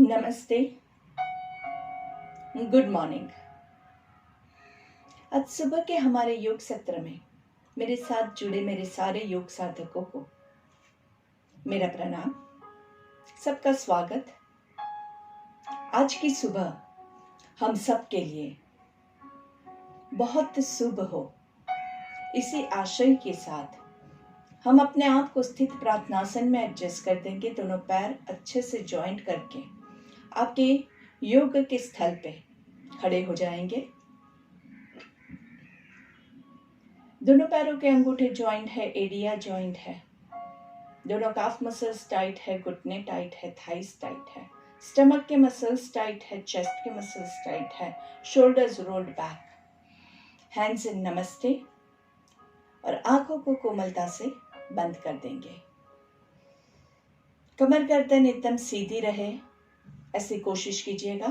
नमस्ते, good morning. आज सुबह के हमारे योग सत्र में मेरे साथ जुड़े मेरे सारे योग साधकों को मेरा प्रणाम, सबका स्वागत। आज की सुबह हम सब के लिए बहुत शुभ हो, इसी आशय के साथ हम अपने आप को स्थित प्रार्थनासन में एडजस्ट कर देंगे। दोनों पैर अच्छे से जॉइंट करके आपके योग के स्थल पे खड़े हो जाएंगे। दोनों पैरों के अंगूठे जॉइंट है, एडिया जॉइंट है, दोनों काफ मसल्स टाइट है, घुटने टाइट है, थाइस टाइट है, स्टमक के मसल्स टाइट है, चेस्ट के मसल्स टाइट है, shoulders rolled back, hands in नमस्ते और आंखों को कोमलता से बंद कर देंगे। कमर गर्दन एकदम सीधी रहे, ऐसी कोशिश कीजिएगा।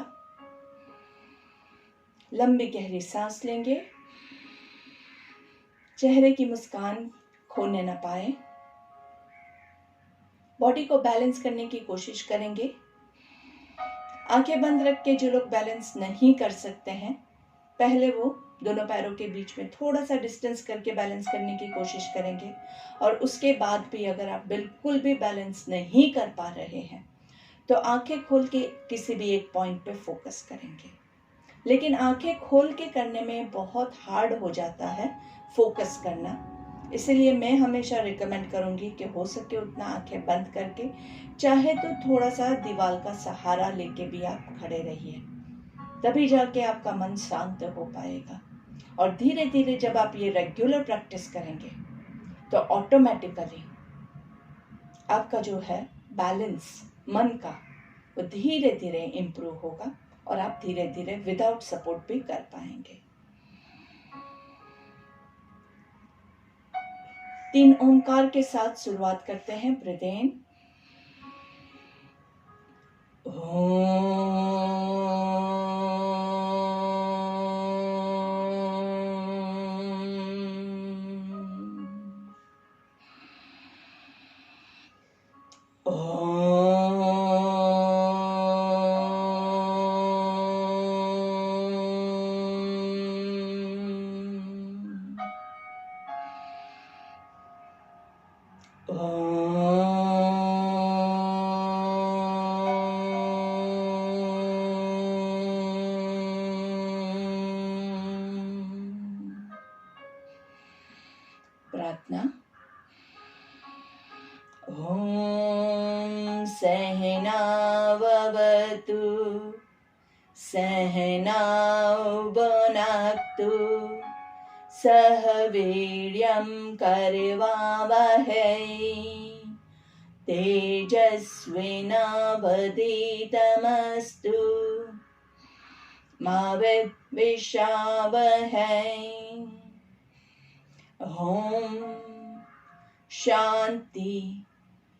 लंबी गहरी सांस लेंगे, चेहरे की मुस्कान खोने न पाए, बॉडी को बैलेंस करने की कोशिश करेंगे। आंखें बंद रख के जो लोग बैलेंस नहीं कर सकते हैं, पहले वो दोनों पैरों के बीच में थोड़ा सा डिस्टेंस करके बैलेंस करने की कोशिश करेंगे और उसके बाद भी अगर आप बिल्कुल भी बैलेंस नहीं कर पा रहे हैं तो आंखें खोल के किसी भी एक पॉइंट पे फोकस करेंगे। लेकिन आंखें खोल के करने में बहुत हार्ड हो जाता है फोकस करना, इसलिए मैं हमेशा रिकमेंड करूंगी कि हो सके उतना आंखें बंद करके, चाहे तो थोड़ा सा दीवार का सहारा लेके भी आप खड़े रहिए, तभी जाके आपका मन शांत हो पाएगा। और धीरे धीरे जब आप ये रेगुलर प्रैक्टिस करेंगे तो ऑटोमेटिकली आपका जो है बैलेंस मन का वो धीरे धीरे इम्प्रूव होगा और आप धीरे धीरे विदाउट सपोर्ट भी कर पाएंगे। 3 ओंकार के साथ शुरुआत करते हैं। ब्रीथ इन, प्रार्थना। ओम सहनावतु सहनौ भुनक्तु सह वीर्यं करवावहै तेजस्विनावधीतमस्तु मा विद्विषावहै। ओम शांति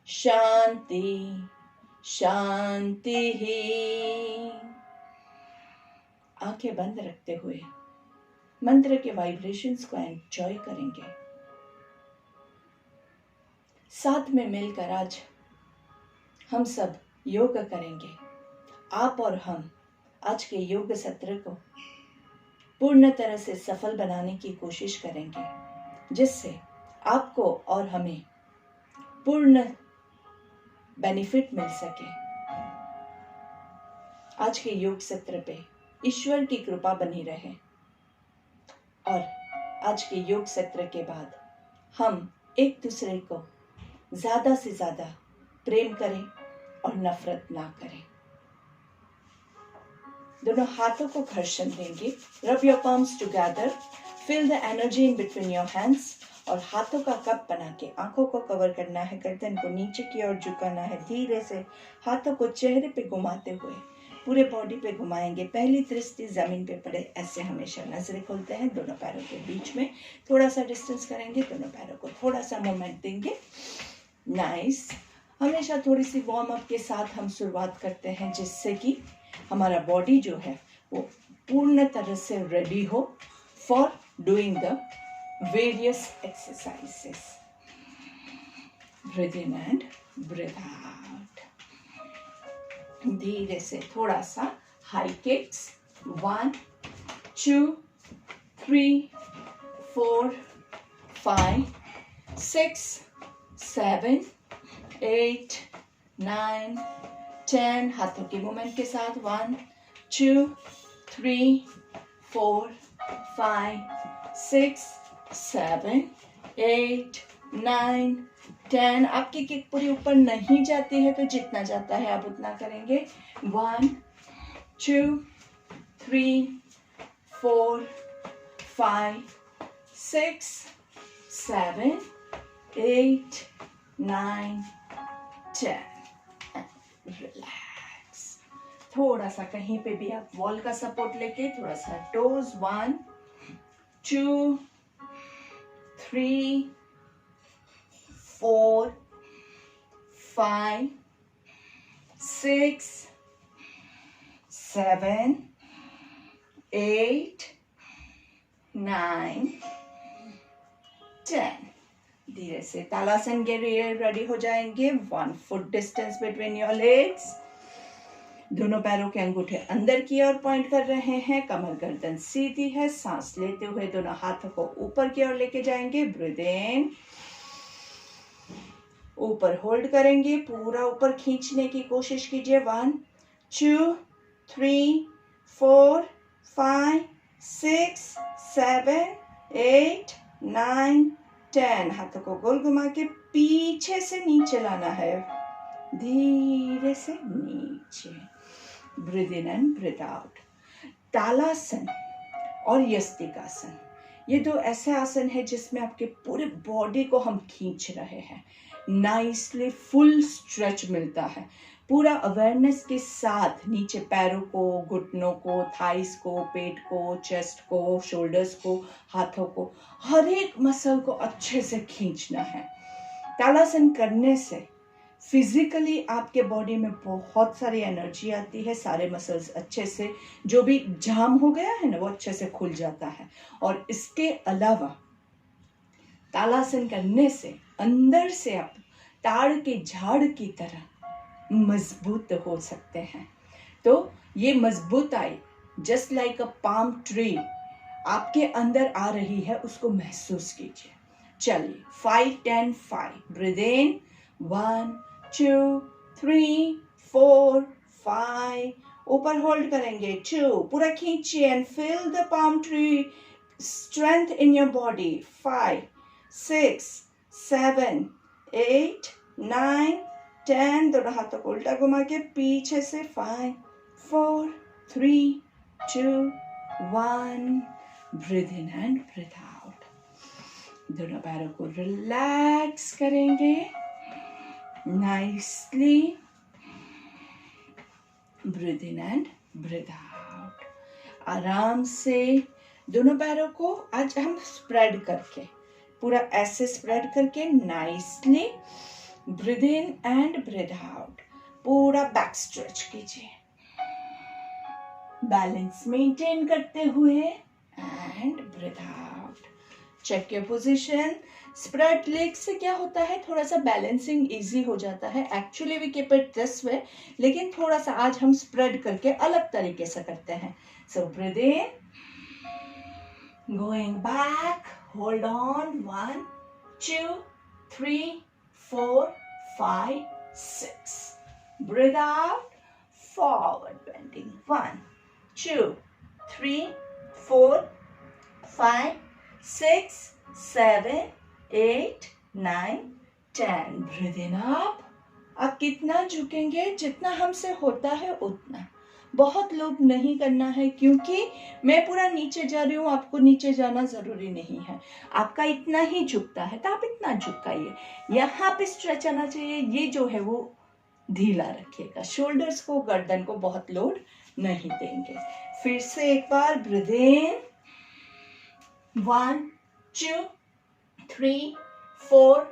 शांति शांति ही। आंखें बंद रखते हुए मंत्र के वाइब्रेशंस को एंजॉय करेंगे। साथ में मिलकर आज हम सब योग करेंगे। आप और हम आज के योग सत्र को पूर्ण तरह से सफल बनाने की कोशिश करेंगे, जिससे आपको और हमें पूर्ण बेनिफिट मिल सके। आज के योग सत्र पे ईश्वर की कृपा बनी रहे और आज के योग सत्र के बाद हम एक दूसरे को ज्यादा से ज्यादा प्रेम करें और नफरत ना करें। दोनों हाथों को घर्षण देंगे। Rub your palms together, feel the energy in between your hands और हाथों का कप बना के आंखों को कवर करना है, गर्दन को नीचे की ओर झुकाना है। धीरे से हाथों को चेहरे पे घुमाते हुए पूरे बॉडी पे घुमाएंगे। पहली दृष्टि जमीन पे पड़े, ऐसे हमेशा नजरें खोलते हैं। दोनों पैरों के बीच में थोड़ा सा डिस्टेंस करेंगे, दोनों पैरों को थोड़ा सा मूवमेंट देंगे। नाइस। हमेशा थोड़ी सी वार्म अप के साथ हम शुरुआत करते हैं, जिससे कि हमारा बॉडी जो है वो पूर्ण तरह से रेडी हो for doing the various exercises. Breathe in and breathe out. धीरे से थोड़ा सा हाई किक्स, 1 2 3 4 5 6 7 8 9 10, हाथों के मूवमेंट के साथ, 1 2 3 4 5 6 7 8 9 10। आपकी किक पूरी ऊपर नहीं जाती है तो जितना जाता है आप उतना करेंगे, 1 2 3 4 5 6 7 8 9 10। रिलैक्स। थोड़ा सा कहीं पे भी आप वॉल का सपोर्ट लेके थोड़ा सा टोज, 1 2 3 4 5 6 7 8 9 10। धीरे से तालासन के लिए रेडी हो जाएंगे, 1 foot distance between your legs. दोनों पैरों के अंगूठे अंदर की ओर पॉइंट कर रहे हैं, कमर गर्दन सीधी है। सांस लेते हुए दोनों हाथों को ऊपर की ओर लेके जाएंगे, ब्रीथ इन, ऊपर होल्ड करेंगे, पूरा ऊपर खींचने की कोशिश कीजिए, 1 2 3 4 5 6 7 8 9 10। हाथों को गोल घुमा के पीछे से नीचे लाना है, धीरे से नीचे। Breathe in and breathe out. Talasana और यस्तिकासन, ये दो ऐसे आसन है जिसमें आपके पूरे बॉडी को हम खींच रहे हैं, नाइसली फुल स्ट्रेच मिलता है। पूरा अवेयरनेस के साथ नीचे पैरों को, घुटनों को, थाइस को, पेट को, चेस्ट को, शोल्डर्स को, हाथों को, हर एक मसल को अच्छे से खींचना है। तालासन करने से फिजिकली आपके बॉडी में बहुत सारी एनर्जी आती है, सारे मसल्स अच्छे से, जो भी जाम हो गया है ना वो अच्छे से खुल जाता है। और इसके अलावा तालासन करने से अंदर से आप ताड़ के झाड़ की तरह मजबूत हो सकते हैं। तो ये मजबूताई just like a palm tree आपके अंदर आ रही है, उसको महसूस कीजिए। चलिए 5 10 5। ब्रीथ इन, 1 2 3 4 5। ऊपर होल्ड करेंगे, 2, पूरा खींचिए and feel the palm tree strength in your body, 5 6 7 8 9 10। दोनों हाथों को उल्टा घुमा के पीछे से, 5 4 3 2 1। Breathe in and breathe out. दोनों पैरों को रिलैक्स करेंगे nicely. Breathe in and breathe out. आराम से दोनों पैरों को आज हम स्प्रेड करके, पूरा ऐसे स्प्रेड करके nicely breathe in and breathe out, पूरा बैक स्ट्रेच कीजिए, बैलेंस मेंटेन करते हुए and breathe out. Check your position. Spread leg से क्या होता है, थोड़ा सा बैलेंसिंग इजी हो जाता है। Actually we keep it this way, लेकिन थोड़ा सा आज हम स्प्रेड करके अलग तरीके से करते हैं। So breathe in, going back, hold on, 1 2 3 4 5 6। Breathe out, forward bending, 1 2 3 4 5 6 7 8 9 10। Breathe in up। आप कितना झुकेंगे, जितना हमसे होता है उतना। बहुत लोग नहीं करना है, क्योंकि मैं पूरा नीचे जा रही हूँ, आपको नीचे जाना जरूरी नहीं है। आपका इतना ही झुकता है तो आप इतना झुकाइए। यहाँ पे स्ट्रेच आना चाहिए, ये जो है वो ढीला रखिएगा। शोल्डर्स को, गर्दन को बहुत लोड नहीं देंगे। फिर से एक बार ब्रीथ इन, 1 2 3 4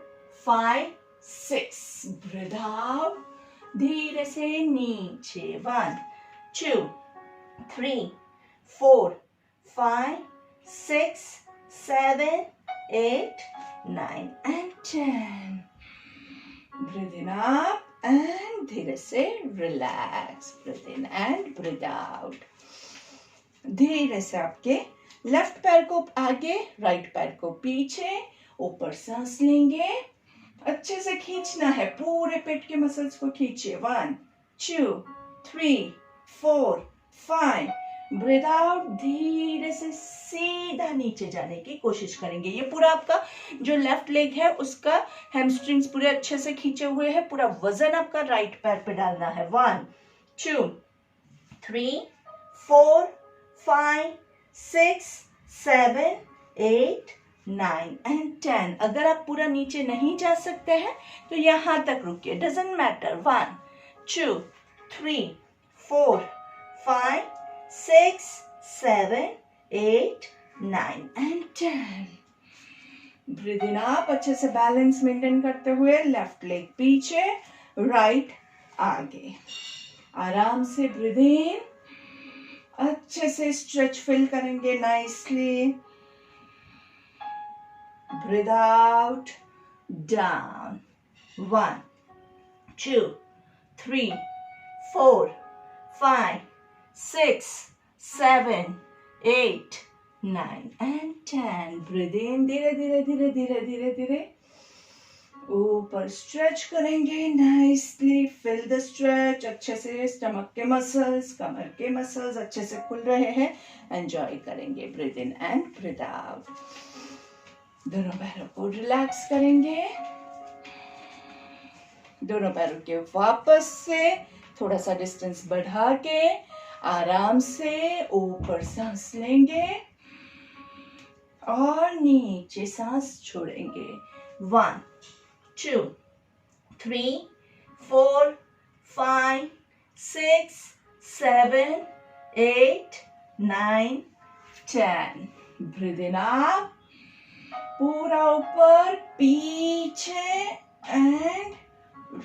5 6। ब्रीथ आउट, धीरे से नीचे, 1 2 3 4 5 6 7 8 9 and 10। Breathe in up, and धीरे से relax, breathe in and breathe out. धीरे से आपके लेफ्ट पैर को आगे, राइट पैर को पीछे, ऊपर सांस लेंगे, अच्छे से खींचना है, पूरे पेट के मसल्स को खींचिए। 1 2 3 4 5। ब्रीथ आउट, धीरे से सीधा नीचे जाने की कोशिश करेंगे। ये पूरा आपका जो लेफ्ट लेग है उसका हैमस्ट्रिंग्स पूरे अच्छे से खींचे हुए हैं, पूरा वजन आपका राइट पैर पे डालना है। 1 2 3 4 5 6 7 8 9 and 10। अगर आप पूरा नीचे नहीं जा सकते हैं तो यहां तक रुकिए, डजंट मैटर। 1 2 3 4 5 6 7 8 9 and 10। ब्रीथ इन आप, अच्छे से बैलेंस मेंटेन करते हुए लेफ्ट लेग पीछे, राइट आगे। आराम से ब्रीथ इन, अच्छे से स्ट्रेच फील करेंगे nicely. Breathe out, down. 1 2 3 4 5 6 7 8 9 and 10। Breathe in, धीरे धीरे धीरे धीरे धीरे धीरे ऊपर स्ट्रेच करेंगे नाइसली। फील द स्ट्रेच, अच्छे से स्टमक के मसल्स, कमर के मसल्स अच्छे से खुल रहे हैं, एंजॉय करेंगे। Breathe in and breathe out. दोनों पैरों को रिलैक्स करेंगे, दोनों पैरों के वापस से थोड़ा सा डिस्टेंस बढ़ा के आराम से ऊपर सांस लेंगे और नीचे सांस छोड़ेंगे। 1 2 3 4 5 6 7 8 9 10। ब्रीथ इन अप, पूरा ऊपर पीछे and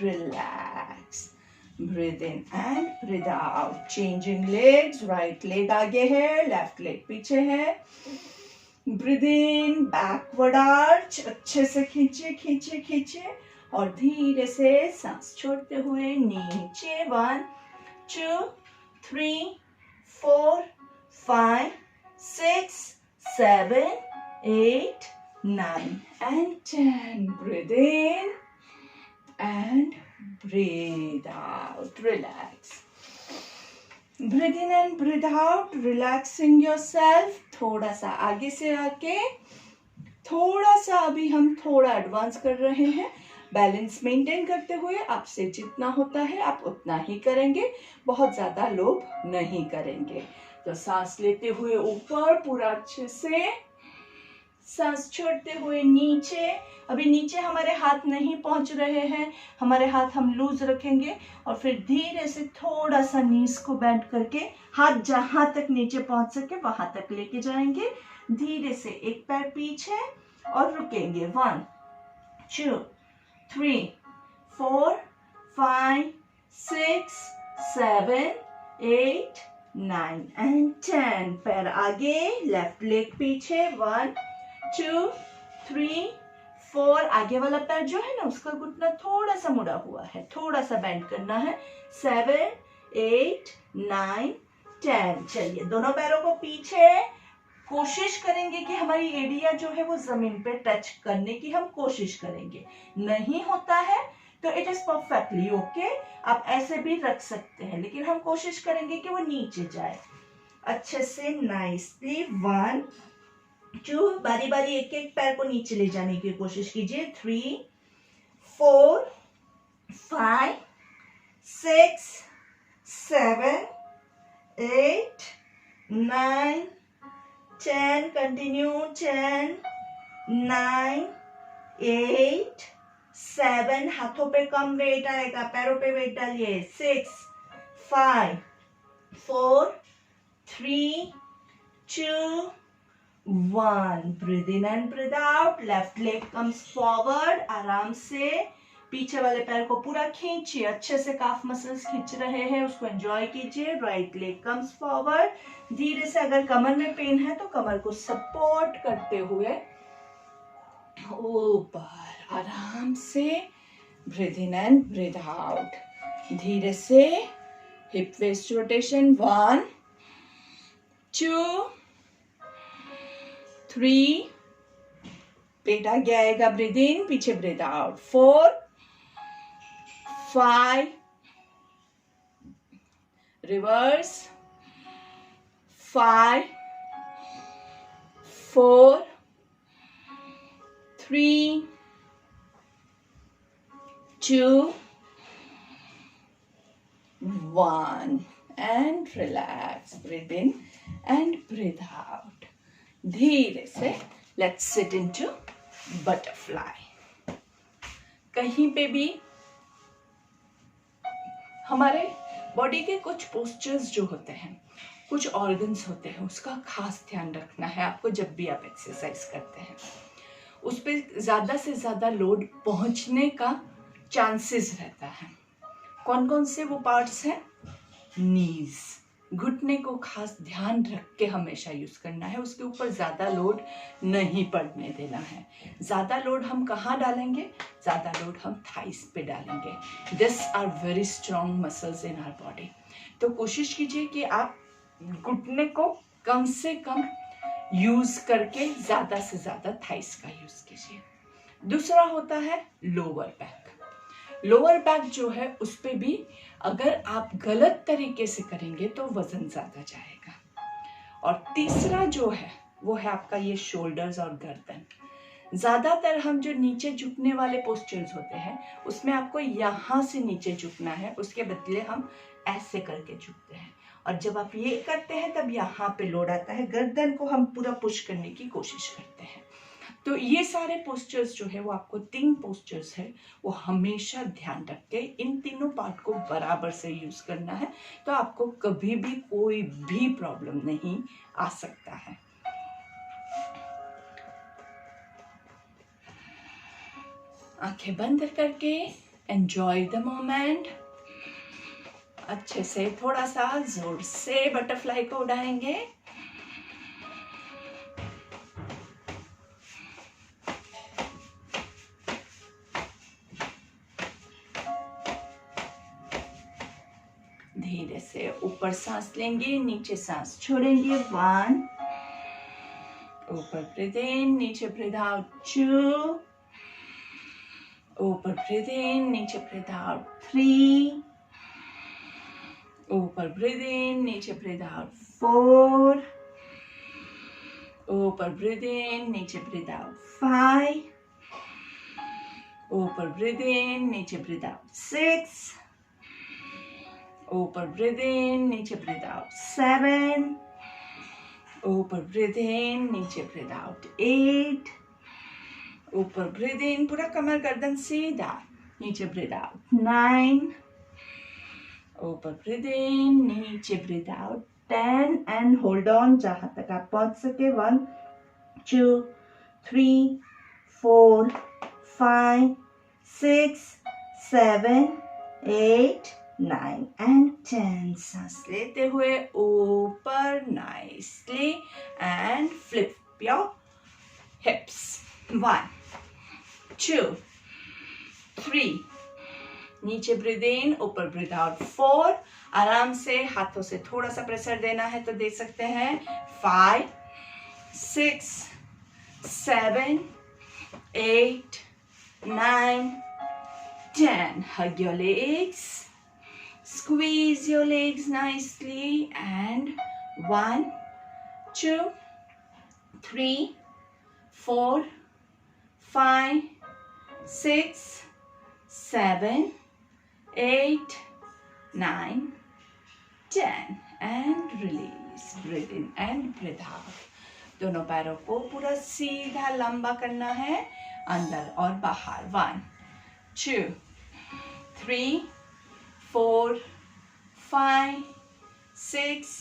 relax. Breathe in and breathe out. Changing legs, right leg आगे है, लेफ्ट लेग पीछे है। ब्रीथ इन, बैकवर्ड आर्च, अच्छे से खींचे खींचे खींचे और धीरे से सांस छोड़ते हुए नीचे। 1 2 3 4 5 6 7 8 9 and 10। Breathe in and breathe out. Relax. Breathe in and breathe out, relaxing yourself। थोड़ा सा आगे से आके थोड़ा सा अभी हम थोड़ा एडवांस कर रहे हैं, बैलेंस मेंटेन करते हुए। आपसे जितना होता है आप उतना ही करेंगे, बहुत ज्यादा लोड नहीं करेंगे। तो सांस लेते हुए ऊपर पूरा अच्छे से, सांस छोड़ते हुए नीचे। अभी नीचे हमारे हाथ नहीं पहुंच रहे हैं, हमारे हाथ हम लूज रखेंगे और फिर धीरे से थोड़ा सा नीज को बेंड करके हाथ जहां तक नीचे पहुंच सके वहां तक लेके जाएंगे। धीरे से एक पैर पीछे और रुकेंगे। 1 2 3 4 5 6 7 8 9 and 10। पैर आगे, लेफ्ट लेग पीछे। 1 2 3 4। आगे वाला पैर जो है ना उसका घुटना थोड़ा सा मुड़ा हुआ है, थोड़ा सा बेंड करना है। 7 8 9 10। चलिए दोनों पैरों को पीछे, कोशिश करेंगे कि हमारी एड़ियां जो है वो जमीन पे टच करने की हम कोशिश करेंगे। नहीं होता है तो इट इज परफेक्टली ओके, आप ऐसे भी रख सकते हैं, लेकिन हम कोशिश करेंगे कि वो नीचे जाए अच्छे से नाइसली। 1 2, बारी बारी एक एक पैर को नीचे ले जाने की कोशिश कीजिए। 3 4 5 6 7 8 9 10। कंटिन्यू। 10 9 8 7। हाथों पे कम वेट आएगा, पैरों पे वेट डालिए। 6 5 4 3 2 1। Breathe in and breathe out. Left leg comes forward. आराम से पीछे वाले पैर को पूरा खींचिए, अच्छे से काफ मसल्स खींच रहे हैं, उसको एंजॉय कीजिए। Right leg comes forward. धीरे से अगर कमर में पेन है तो कमर को सपोर्ट करते हुए ऊपर आराम से breathe in and breathe out. धीरे से हिप वेस्ट रोटेशन, 1 2 3, पेट आगे आएगा, ब्रीथ इन, पीछे breathe out, 4 5, reverse, 5 4 3 2 1 and relax. Breathe in and breathe out. धीरे से let's sit into butterfly. कहीं पे भी हमारे बॉडी के कुछ पोस्चर्स जो होते हैं, कुछ ऑर्गन्स होते हैं, उसका खास ध्यान रखना है आपको जब भी आप एक्सरसाइज करते हैं। उस पर ज़्यादा से ज़्यादा लोड पहुंचने का चांसेस रहता है। कौन कौन से वो पार्ट्स हैं? नीज, घुटने को खास ध्यान रख के हमेशा यूज करना है, उसके ऊपर ज्यादा लोड नहीं पड़ने देना है। ज्यादा लोड हम कहाँ डालेंगे? ज्यादा लोड हम थाइस पे डालेंगे। This are very strong muscles in our body. तो कोशिश कीजिए कि आप घुटने को कम से कम यूज करके ज्यादा से ज्यादा थाइस का यूज कीजिए। दूसरा होता है लोअर बैक। लोअर बैक जो है उस पे भी अगर आप गलत तरीके से करेंगे तो वजन ज्यादा जाएगा। और तीसरा जो है वो है आपका ये शोल्डर्स और गर्दन। ज्यादातर हम जो नीचे झुकने वाले पोस्चर्स होते हैं उसमें आपको यहाँ से नीचे झुकना है, उसके बदले हम ऐसे करके झुकते हैं। और जब आप ये करते हैं तब यहाँ पे लोड आता है, गर्दन को हम पूरा पुश करने की कोशिश करते हैं। तो ये सारे पोस्चर्स जो है वो आपको 3 पोस्चर्स है वो हमेशा ध्यान रख के इन तीनों पार्ट को बराबर से यूज करना है, तो आपको कभी भी कोई भी प्रॉब्लम नहीं आ सकता है। आंखें बंद करके एंजॉय द मोमेंट। अच्छे से थोड़ा सा जोर से बटरफ्लाई को उड़ाएंगे। धीरे से ऊपर सांस लेंगे, नीचे सांस छोड़ेंगे, 1, ऊपर ब्रीथ इन, नीचे ब्रीथ आउट, 2, ऊपर ब्रीथ इन, नीचे ब्रीथ आउट, 3, ऊपर ब्रीथ इन, नीचे ब्रीथ आउट, 4, ऊपर ब्रीथ इन, नीचे ब्रीथ आउट, 5, ऊपर ब्रीथ इन, नीचे ब्रीथ आउट, 6, ऊपर ब्रीथ इन, नीचे ब्रीथ आउट, 7, ऊपर ब्रीथ इन, नीचे ब्रीथ आउट, 8, ऊपर ब्रीथ इन, पूरा कमर गर्दन सीधा, नीचे ब्रीथ आउट, 9, ऊपर ब्रीथ इन, नीचे breathe out, 10 and hold on जहां तक आप पहुंच सके, 1 2 3 4 5 6 7 8 9 and 10। सांस लेते हुए ऊपर nicely and flip your hips, 1 2 3, नीचे ब्रीथ इन, ऊपर ब्रीथ आउट, 4, आराम से हाथों से थोड़ा सा प्रेशर देना है तो दे सकते हैं, 5 6 7 8 9 10। hug your legs, squeeze your legs nicely, and 1 2 3 4 5 6 7 8 9 10 and release। breathe in and breathe out। दोनों पैरों को पूरा सीधा लंबा करना है, अंदर और बाहर, 1 2 3 4 5 6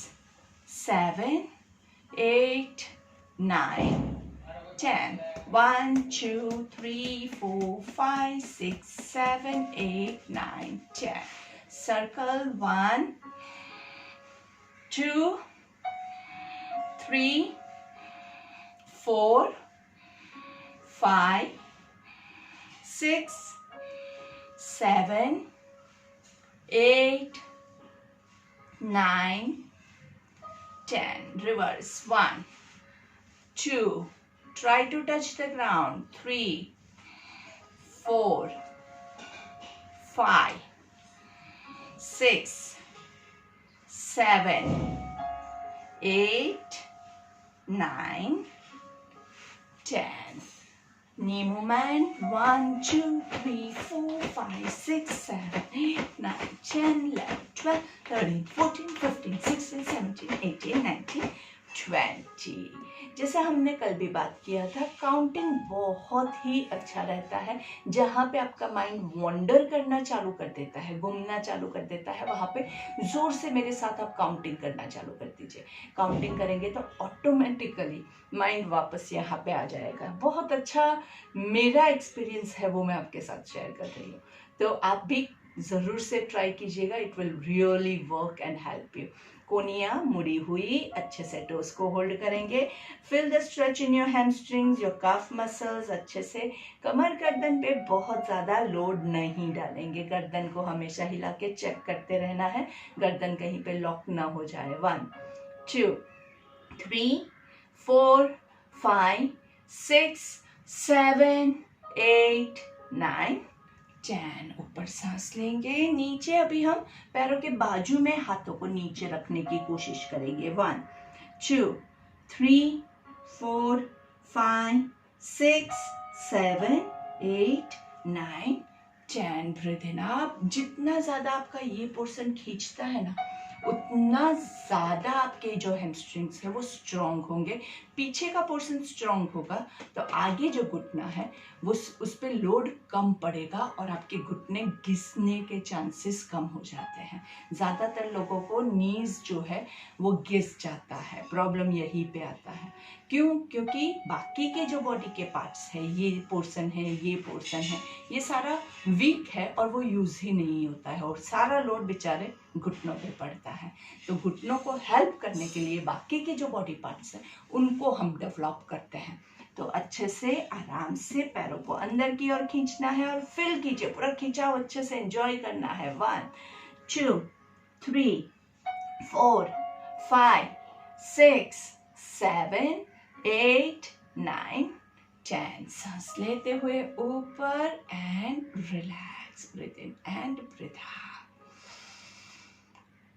7 8 9 10। 1 2 3 4 5 6 7 8 9 10। circle, 1 2 3 4 5 6 7, 8, 9, 10. Reverse. 1, 2. Try to touch the ground. 3, 4, 5, 6, 7, 8, 9, 10. Knee movement. 1, 2, 3, 4, 5, 6, 7, 8, 9, 10, 11, 12, 13, 14, 15, 16, 17, 18, 19, 20. जैसे हमने कल भी बात किया था, काउंटिंग बहुत ही अच्छा रहता है। जहाँ पे आपका माइंड वॉन्डर करना चालू कर देता है, घूमना चालू कर देता है, वहाँ पे जोर से मेरे साथ आप काउंटिंग करना चालू कर दीजिए। काउंटिंग करेंगे तो ऑटोमेटिकली माइंड वापस यहाँ पे आ जाएगा। बहुत अच्छा मेरा एक्सपीरियंस है, वो मैं आपके साथ शेयर कर रही हूँ। तो आप भी ज़रूर से ट्राई कीजिएगा। It will really work and help you. कोनियाँ मुड़ी हुई, अच्छे से टोस को होल्ड करेंगे। Feel the stretch in your hamstrings, your calf muscles. अच्छे से कमर गर्दन पे बहुत ज़्यादा लोड नहीं डालेंगे। गर्दन को हमेशा हिला के चेक करते रहना है, गर्दन कहीं पे लॉक ना हो जाए। 1, 2, 3, 4, 5, 6, 7, 8, 9, 10. ऊपर सांस लेंगे, नीचे अभी हम पैरों के बाजू में हाथों को नीचे रखने की कोशिश करेंगे। 1, 2, 3, 4, 5, 6, 7, 8, 9, 10. Breathe in up. जितना ज्यादा आपका ये पोर्शन खींचता है ना, उतना ज्यादा आपके जो हैमस्ट्रिंग्स है वो स्ट्रॉन्ग होंगे। पीछे का पोर्शन स्ट्रॉन्ग होगा तो आगे जो घुटना है वो उस पर लोड कम पड़ेगा और आपके घुटने घिसने के चांसेस कम हो जाते हैं। ज़्यादातर लोगों को नीज जो है वो घिस जाता है। प्रॉब्लम यहीं पे आता है। क्यों? क्योंकि बाकी के जो बॉडी के पार्ट्स है, ये पोर्शन है, ये पोर्शन है, ये सारा वीक है और वो यूज ही नहीं होता है और सारा लोड बेचारे घुटनों पे पड़ता है। तो घुटनों को हेल्प करने के लिए बाकी के जो बॉडी पार्ट्स हैं उनको हम डेवलप करते हैं। तो अच्छे से आराम से पैरों को अंदर की ओर खींचना है और फील कीजिए, पूरा खिंचाव अच्छे से एंजॉय करना है। 1, 2, 3, 4, 5, 6, 7, 8, 9, 10. सांस लेते हुए ऊपर and relax. Breathe in and breathe out.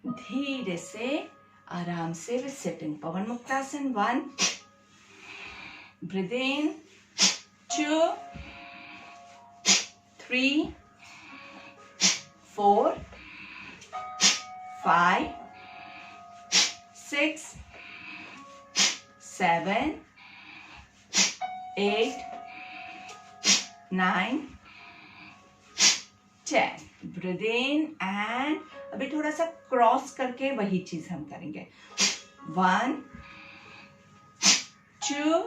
धीरे से आराम से sitting pawan muktasana. 1, breathe in, 2, 3, 4, 5, 6, 7, 8, 9, 10. Breathe in and अभी थोड़ा सा क्रॉस करके वही चीज हम करेंगे। 1, 2,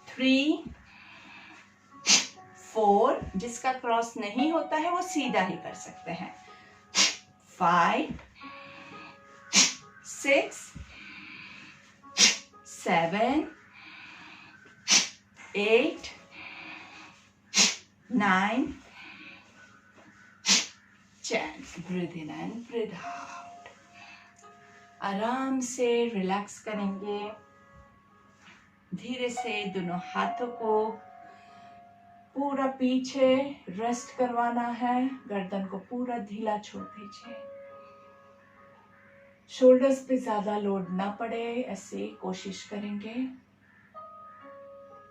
3, 4. जिसका क्रॉस नहीं होता है वो सीधा ही कर सकते हैं। 5, 6, 7, 8, 9, 10. Breathe in and breathe out. आराम से रिलैक्स करेंगे। धीरे से दोनों हाथों को पूरा पीछे रेस्ट करवाना है। गर्दन को पूरा ढीला छोड़ दीजिए। शोल्डर्स पे ज्यादा लोड ना पड़े, ऐसे कोशिश करेंगे।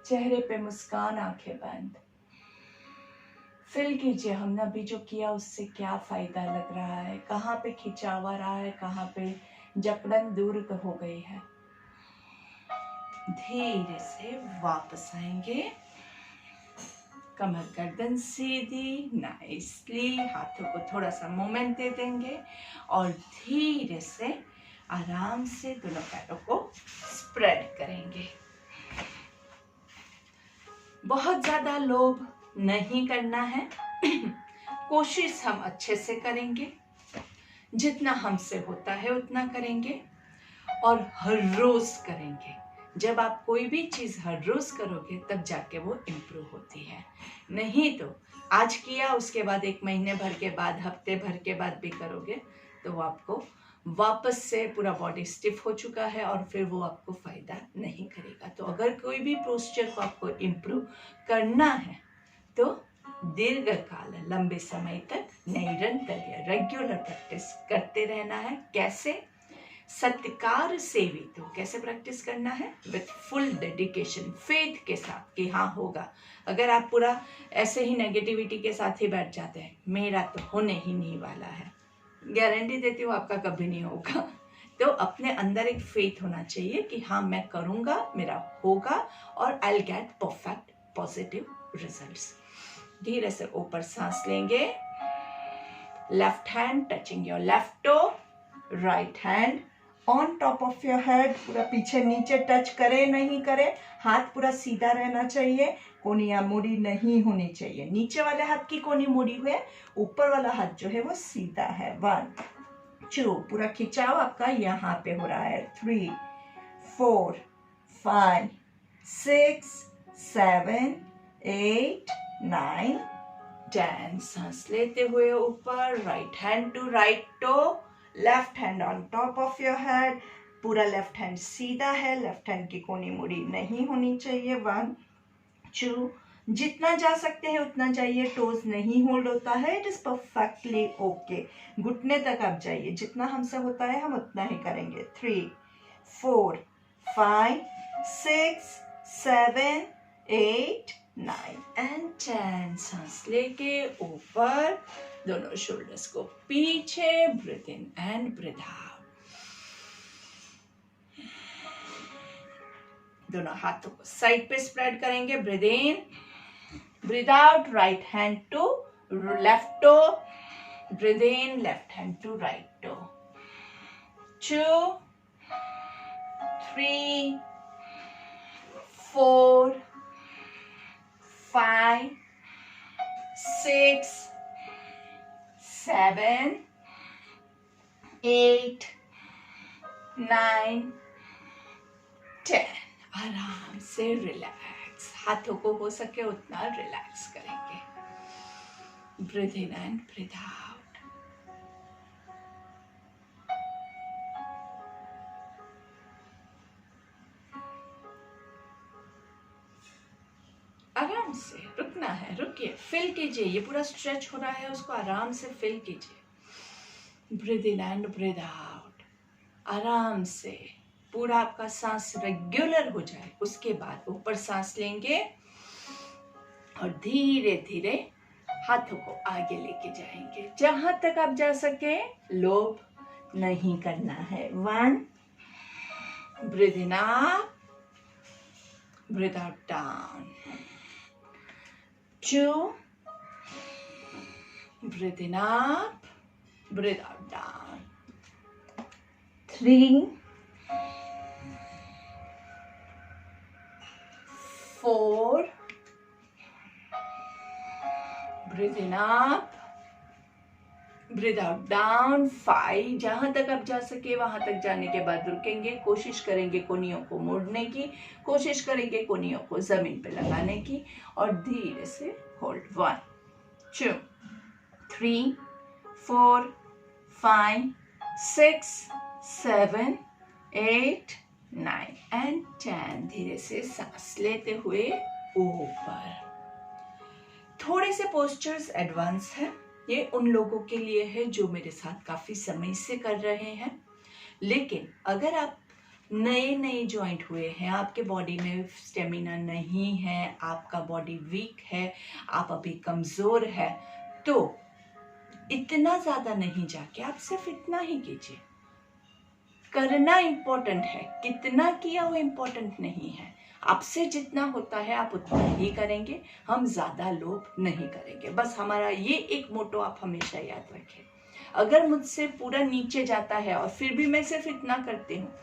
चेहरे पे मुस्कान, आंखें बंद। फील कीजिए हमने अभी जो किया उससे क्या फायदा लग रहा है, कहाँ पे खिंचाव आ रहा है, कहाँ पे जकड़न दूर हो गई है। धीरे से वापस आएंगे। कमर गर्दन सीधी, नाइसली। हाथों को थोड़ा सा मूवमेंट दे देंगे और धीरे से आराम से दोनों पैरों को स्प्रेड करेंगे। बहुत ज्यादा लोभ नहीं करना है। कोशिश हम अच्छे से करेंगे, जितना हमसे होता है उतना करेंगे और हर रोज करेंगे। जब आप कोई भी चीज़ हर रोज़ करोगे तब जाके वो इम्प्रूव होती है। नहीं तो आज किया, उसके बाद 1 महीने भर के बाद, हफ्ते भर के बाद भी करोगे तो वो आपको वापस से पूरा बॉडी स्टिफ हो चुका है और फिर वो आपको फ़ायदा नहीं करेगा। तो अगर कोई भी पोस्चर को आपको इम्प्रूव करना है तो दीर्घकाल, लंबे समय तक निरंतर रेगुलर प्रैक्टिस करते रहना है। कैसे? सत्कार सेवित। तो कैसे प्रैक्टिस करना है? विथ फुल डेडिकेशन, फेथ के साथ कि हाँ होगा। अगर आप पूरा ऐसे ही नेगेटिविटी के साथ ही बैठ जाते हैं, मेरा तो होने ही नहीं वाला है, गारंटी देती हूँ आपका कभी नहीं होगा। तो अपने अंदर एक फेथ होना चाहिए कि हाँ मैं करूँगा, मेरा होगा और I will get perfect positive results. धीरे से ऊपर सांस लेंगे, left hand touching your left toe, right hand on top of your head, पूरा पीछे नीचे टच करे नहीं करे, हाथ पूरा सीधा रहना चाहिए, कोनियां मुड़ी नहीं होनी चाहिए। नीचे वाले हाथ की कोनी मुड़ी हुई है, ऊपर वाला हाथ जो है वो सीधा है। 1 2, पूरा खिंचाव आपका यहाँ पे हो रहा है। 3 4 5 6 7 8 9 10। सांस लेते हुए ऊपर, right hand to right toe, left hand on top of your head, पूरा लेफ्ट हैंड सीधा है, लेफ्ट हैंड की कोनी मुड़ी नहीं होनी चाहिए। 1 2, जितना जा सकते हैं उतना जाइए, टोज नहीं होल्ड होता है, इट इज परफेक्टली ओके। घुटने तक आप जाइए, जितना हमसे होता है हम उतना ही करेंगे। 3 4 5 6 7 8 9 एंड 10। सांस लेके ऊपर, दोनों शोल्डर्स को पीछे, breathe in and breathe out. दोनों हाथों को साइड पे स्प्रेड करेंगे, breathe in breathe out, right hand to left toe, breathe in, left hand to right toe. 2 3 4 5 6 7 8 9 10। आराम से रिलैक्स, हाथों को हो सके उतना रिलैक्स करेंगे। Breathe in and breathe out. आराम से रुकना है, रुकिए, फिल कीजिए, ये पूरा स्ट्रेच हो रहा है उसको आराम से फिल कीजिए। Breathe in and breathe out. आराम से पूरा आपका सांस रेगुलर हो जाए, उसके बाद ऊपर सांस लेंगे और धीरे धीरे हाथों को आगे लेके जाएंगे, जहां तक आप जा सके। लोभ नहीं करना है। 1 breathe in up, breathe out down. 2 breathe in up, breathe out down. 3 4 breathe in up, breathe out down. 5, जहां तक आप जा सके वहां तक जाने के बाद रुकेंगे, कोशिश करेंगे कोनियों को मोड़ने की, कोशिश करेंगे कोनियों को जमीन पे लगाने की और धीरे से होल्ड। 1 2 3 4 5 6 7 8 9 एंड 10। धीरे से सांस लेते हुए ऊपर। थोड़े से पोस्चर्स एडवांस है, ये उन लोगों के लिए है जो मेरे साथ काफी समय से कर रहे हैं। लेकिन अगर आप नए ज्वाइंट हुए हैं, आपके बॉडी में स्टेमिना नहीं है, आपका बॉडी वीक है, आप अभी कमजोर है, तो इतना ज्यादा नहीं जाके आप सिर्फ इतना ही कीजिए। करना इम्पोर्टेंट है, कितना किया वो इम्पोर्टेंट नहीं है। आपसे जितना होता है आप उतना ही करेंगे, हम ज्यादा लोभ नहीं करेंगे। बस हमारा ये एक मोटो आप हमेशा याद रखें। अगर मुझसे पूरा नीचे जाता है और फिर भी मैं सिर्फ इतना करती हूँ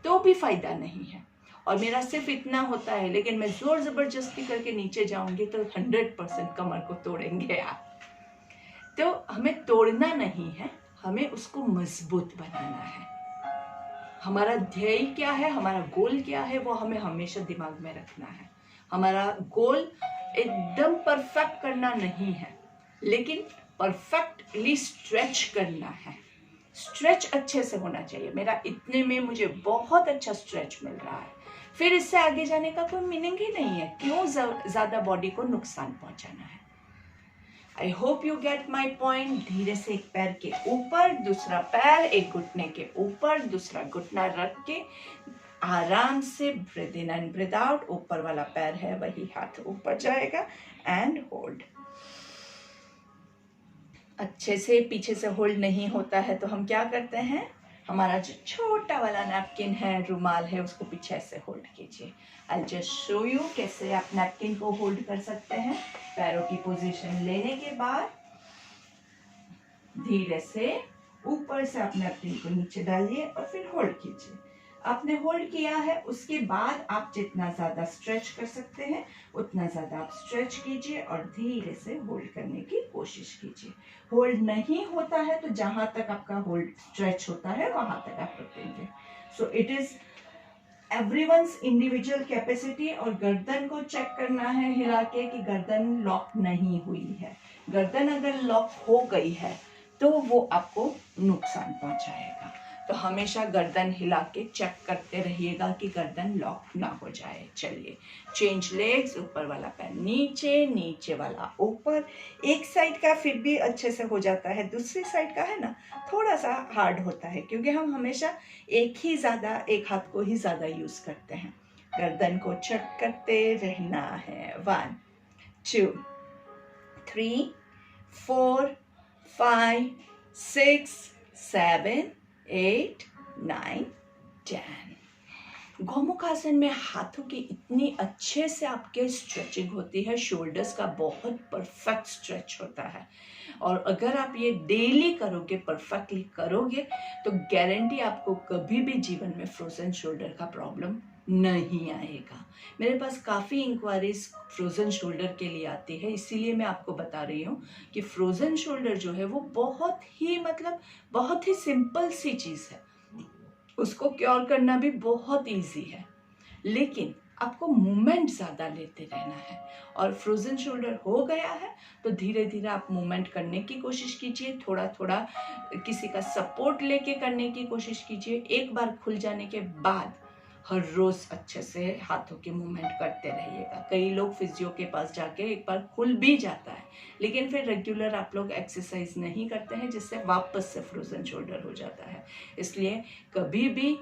तो भी फायदा नहीं है, और मेरा सिर्फ इतना होता है लेकिन मैं जोर जबरदस्ती करके नीचे जाऊंगी तो 100% कमर को तोड़ेंगे आप। तो हमें तोड़ना नहीं है, हमें उसको मजबूत बनाना है। हमारा ध्येय क्या है, हमारा गोल क्या है, वो हमें हमेशा दिमाग में रखना है। हमारा गोल एकदम परफेक्ट करना नहीं है, लेकिन परफेक्टली स्ट्रेच करना है। स्ट्रेच अच्छे से होना चाहिए। मेरा इतने में मुझे बहुत अच्छा स्ट्रेच मिल रहा है, फिर इससे आगे जाने का कोई मीनिंग ही नहीं है। क्यों ज्यादा बॉडी को नुकसान पहुंचाना है। I hope you get my point. धीरे से एक पैर के ऊपर, दूसरा पैर एक घुटने के ऊपर, दूसरा घुटना रख के आराम से breathe in and breathe out. ऊपर वाला पैर है वही हाथ ऊपर जाएगा एंड होल्ड। अच्छे से पीछे से होल्ड नहीं होता है तो हम क्या करते हैं, हमारा जो छोटा वाला नैपकिन है, रुमाल है, उसको पीछे से होल्ड कीजिए। आई जस्ट शो यू कैसे आप नैपकिन को होल्ड कर सकते हैं। पैरों की पोजीशन लेने के बाद धीरे से ऊपर से आप नैपकिन को नीचे डालिए और फिर होल्ड कीजिए। आपने होल्ड किया है, उसके बाद आप जितना ज्यादा स्ट्रेच कर सकते हैं उतना ज्यादा आप स्ट्रेच कीजिए और धीरे से होल्ड करने की कोशिश कीजिए। होल्ड नहीं होता है तो जहां तक आपका होल्ड स्ट्रेच होता है वहां तक आप रखेंगे। So it is everyone's individual capacity. और गर्दन को चेक करना है हिला के कि गर्दन लॉक नहीं हुई है। गर्दन अगर लॉक हो गई है तो वो आपको नुकसान पहुंचाएगा। तो हमेशा गर्दन हिला के चेक करते रहिएगा कि गर्दन लॉक ना हो जाए। चलिए, चेंज लेग्स। ऊपर वाला पैर नीचे, नीचे वाला ऊपर। एक साइड का फिर भी अच्छे से हो जाता है, दूसरी साइड का है ना थोड़ा सा हार्ड होता है, क्योंकि हम हमेशा एक हाथ को ही ज्यादा यूज करते हैं। गर्दन को चेक करते रहना है। 1 2 3 4 5 6 7 8 9 10। गोमुखासन में हाथों की इतनी अच्छे से आपके स्ट्रेचिंग होती है। शोल्डर्स का बहुत परफेक्ट स्ट्रेच होता है। और अगर आप ये डेली करोगे, परफेक्टली करोगे, तो गारंटी आपको कभी भी जीवन में फ्रोजन शोल्डर का प्रॉब्लम नहीं आएगा। मेरे पास काफ़ी इंक्वायरीज फ्रोजन शोल्डर के लिए आती है, इसीलिए मैं आपको बता रही हूँ कि फ्रोजन शोल्डर जो है वो बहुत ही सिंपल सी चीज़ है। उसको क्योर करना भी बहुत इजी है, लेकिन आपको मूवमेंट ज़्यादा लेते रहना है। और फ्रोजन शोल्डर हो गया है तो धीरे धीरे आप मूवमेंट करने की कोशिश कीजिए। थोड़ा थोड़ा किसी का सपोर्ट लेके करने की कोशिश कीजिए। एक बार खुल जाने के बाद हर रोज अच्छे से हाथों के मूवमेंट करते रहिएगा। कई लोग फिजियो के पास जाके एक बार खुल भी जाता है, लेकिन फिर रेगुलर आप लोग एक्सरसाइज नहीं करते हैं, जिससे वापस से फ्रोजन शोल्डर हो जाता है। इसलिए कभी भी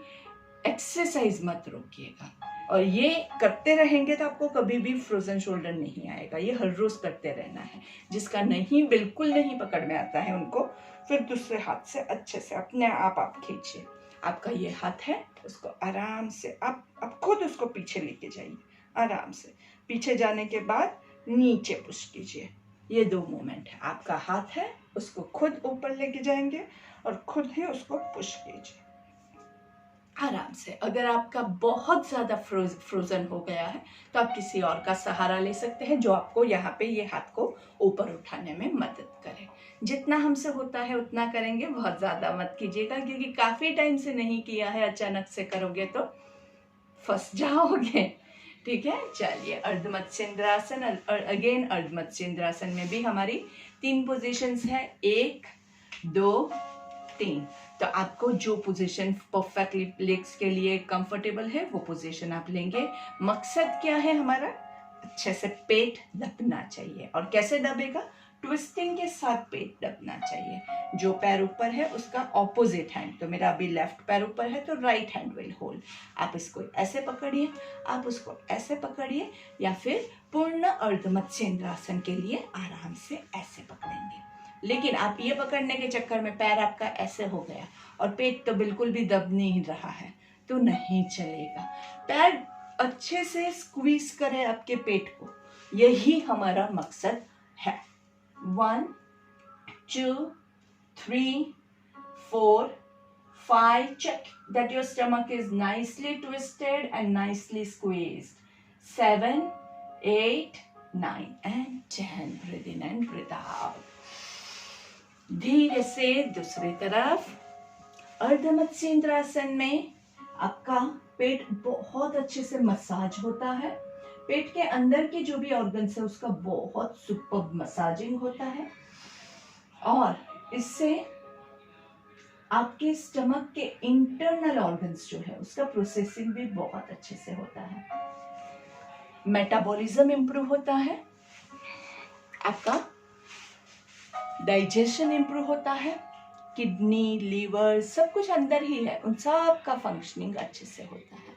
एक्सरसाइज मत रोकिएगा, और ये करते रहेंगे तो आपको कभी भी फ्रोजन शोल्डर नहीं आएगा। ये हर रोज करते रहना है। जिसका बिल्कुल नहीं पकड़ में आता है, उनको फिर दूसरे हाथ से अच्छे से अपने आप खींचिए। आपका ये हाथ है, उसको आराम से आप खुद उसको पीछे लेके जाइए। आराम से पीछे जाने के बाद नीचे पुश कीजिए। ये 2 मूवमेंट है। आपका हाथ है, उसको खुद ऊपर लेके जाएंगे और खुद ही उसको पुश कीजिए आराम से। अगर आपका बहुत ज्यादा फ्रोजन हो गया है तो आप किसी और का सहारा ले सकते हैं, जो आपको यहाँ पे ये हाथ को ऊपर उठाने में मदद करे। जितना हमसे होता है उतना करेंगे, बहुत ज्यादा मत कीजिएगा, क्योंकि काफी टाइम से नहीं किया है, अचानक से करोगे तो फंस जाओगे। ठीक है, चलिए अर्धमत्स्येंद्रासन। और अगेन अर्धमत्स्येंद्रासन में भी हमारी 3 पोजीशंस है, 1 2 3। तो आपको जो पोजीशन परफेक्टली लेग्स के लिए कंफर्टेबल है वो पोजीशन आप लेंगे। मकसद क्या है हमारा, अच्छे से पेट दबना चाहिए। और कैसे दबेगा, ट्विस्टिंग के साथ पेट दबना चाहिए। जो पैर ऊपर है उसका ऑपोजिट हैंड, तो मेरा अभी लेफ्ट पैर ऊपर है तो राइट हैंड विल होल्ड। आप इसको ऐसे पकड़िए, आप उसको ऐसे पकड़िए, या फिर पूर्ण अर्धमत्स्येंद्रासन के लिए आराम से ऐसे पकड़ेंगे। लेकिन आप ये पकड़ने के चक्कर में पैर आपका ऐसे हो गया और पेट तो बिल्कुल भी दब नहीं रहा है, तो नहीं चलेगा। पैर अच्छे से स्क्वीज करें आपके पेट को, यही हमारा मकसद है। 1 2 3 4 5 check that your stomach is nicely twisted and nicely squeezed. 7 8 9 and 10. Breathe in and breathe out. धीरे से दूसरी तरफ। अर्धमत्स्येंद्रासन में आपका पेट बहुत अच्छे से मसाज होता है। पेट के अंदर के जो भी ऑर्गन्स है उसका बहुत सुपर मसाजिंग होता है और इससे आपके स्टमक के इंटरनल ऑर्गन्स जो है उसका प्रोसेसिंग भी बहुत अच्छे से होता है। मेटाबॉलिज्म इंप्रूव होता है, आपका डाइजेशन इंप्रूव होता है, किडनी, लीवर सब कुछ अंदर ही है, उन सब का फंक्शनिंग अच्छे से होता है।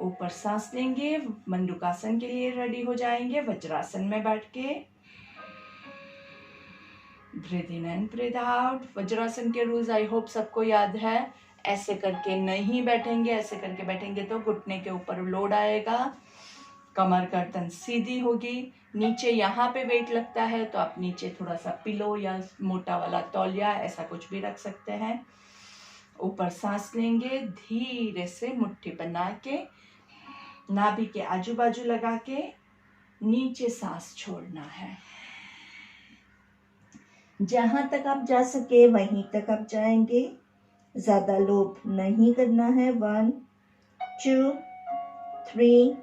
ऊपर सांस लेंगे, मंडूकासन के लिए रेडी हो जाएंगे। वज्रासन में बैठ के breathe in and breathe out. Vajrasana के रूल्स आई होप सबको याद है। ऐसे करके नहीं बैठेंगे, ऐसे करके बैठेंगे तो घुटने के ऊपर लोड आएगा, कमर गर्दन सीधी होगी। नीचे यहाँ पे वेट लगता है तो आप नीचे थोड़ा सा पिलो या मोटा वाला तौलिया ऐसा कुछ भी रख सकते हैं। ऊपर सांस लेंगे, धीरे से मुट्ठी बना के नाभि के आजू बाजू लगा के नीचे सांस छोड़ना है। जहां तक आप जा सके वहीं तक आप जाएंगे, ज्यादा लोभ नहीं करना है। 1 2 3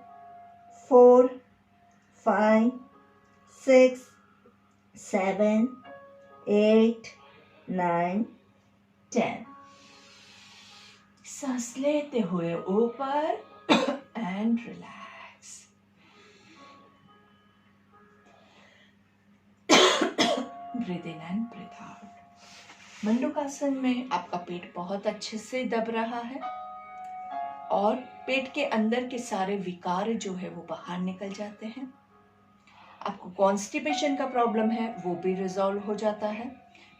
4 5 6 7 8 9 10। सांस लेते हुए ऊपर and relax. Breathe in and breathe out. Mandukasana में आपका पेट बहुत अच्छे से दब रहा है और पेट के अंदर के सारे विकार जो है वो बाहर निकल जाते हैं। आपको कॉन्स्टिपेशन का प्रॉब्लम है वो भी रिजॉल्व हो जाता है।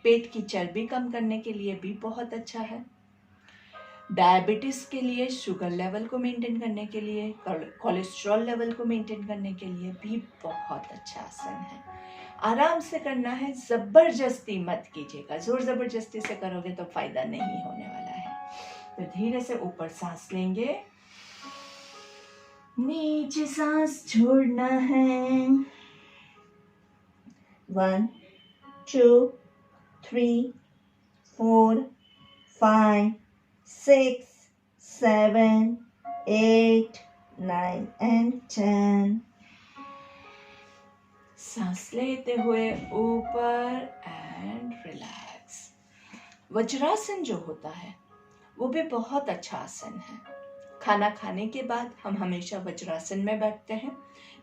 पेट की चर्बी कम करने के लिए भी बहुत अच्छा है। डायबिटीज के लिए, शुगर लेवल को मेंटेन करने के लिए, कोलेस्ट्रॉल लेवल को मेंटेन करने के लिए भी बहुत अच्छा आसन है। आराम से करना है, जबरदस्ती मत कीजिएगा। जोर जबरदस्ती से करोगे तो फायदा नहीं होने वाला है। तो धीरे से ऊपर सांस लेंगे, नीचे सांस छोड़ना है। 1 2 3 4 5 6 7 8 9 and 10। सांस लेते हुए ऊपर एंड रिलैक्स। वज्रासन जो होता है वो भी बहुत अच्छा आसन है। खाना खाने के बाद हम हमेशा वज्रासन में बैठते हैं